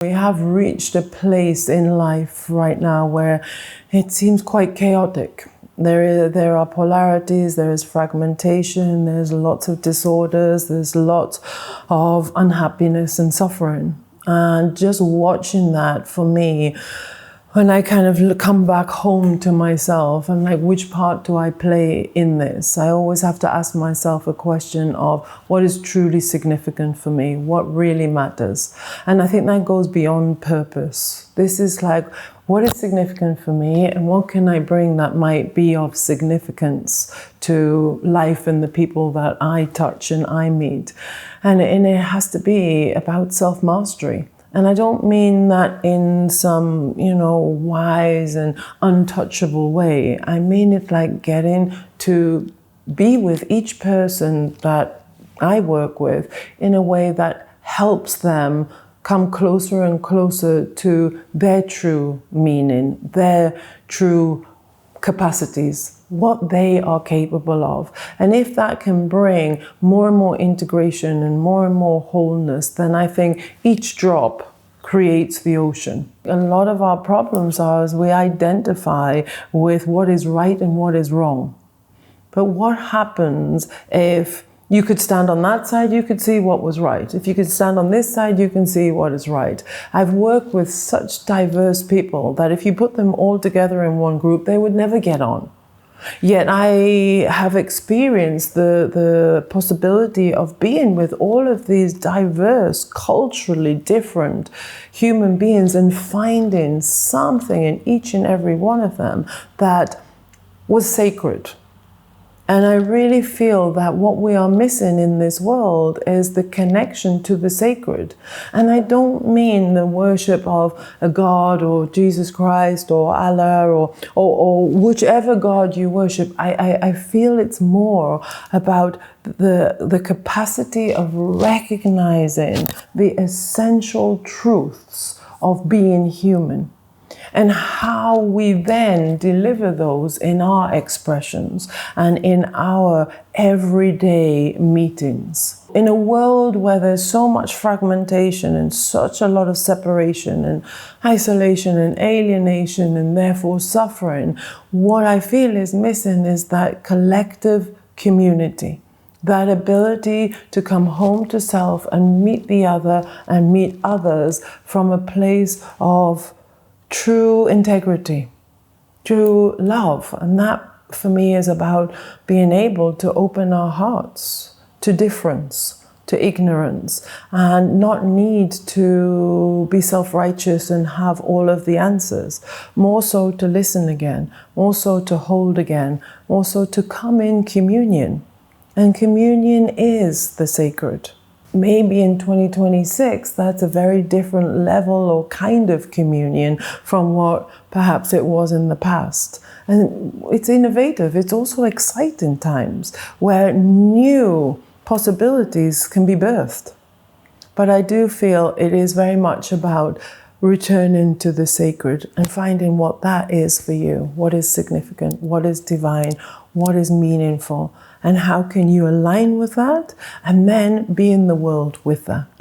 We have reached a place in life right now where it seems quite chaotic. There are polarities, there is fragmentation, there's lots of disorders, there's lots of unhappiness and suffering. And just watching that, for me, when I kind of come back home to myself, I'm like, which part do I play in this? I always have to ask myself a question of what is truly significant for me, what really matters. And I think that goes beyond purpose. This is like, what is significant for me and what can I bring that might be of significance to life and the people that I touch and I meet. And it has to be about self-mastery. And I don't mean that in some, wise and untouchable way. I mean it like getting to be with each person that I work with in a way that helps them come closer and closer to their true meaning, their true capacities, what they are capable of. And if that can bring more and more integration and more wholeness, then I think each drop creates the ocean. A lot of our problems are as we identify with what is right and what is wrong. But what happens if you could stand on that side, you could see what was right. If you could stand on this side, you can see what is right. I've worked with such diverse people that if you put them all together in one group, they would never get on. Yet I have experienced the possibility of being with all of these diverse, culturally different human beings and finding something in each and every one of them that was sacred. And I really feel that what we are missing in this world is the connection to the sacred. And I don't mean the worship of a God or Jesus Christ or Allah or whichever God you worship. I feel it's more about the capacity of recognizing the essential truths of being human. And how we then deliver those in our expressions and in our everyday meetings. In a world where there's so much fragmentation and such a lot of separation and isolation and alienation and therefore suffering, what I feel is missing is that collective community. That ability to come home to self and meet the other and meet others from a place of true integrity, true love. And that for me is about being able to open our hearts to difference, to ignorance, and not need to be self-righteous and have all of the answers. More so to listen again, more so to hold again, more so to come in communion. And communion is the sacred. Maybe in 2026, that's a very different level or kind of communion from what perhaps it was in the past. And it's innovative. It's also exciting times where new possibilities can be birthed. But I do feel it is very much about returning to the sacred and finding what that is for you, what is significant, what is divine, what is meaningful, and how can you align with that and then be in the world with that.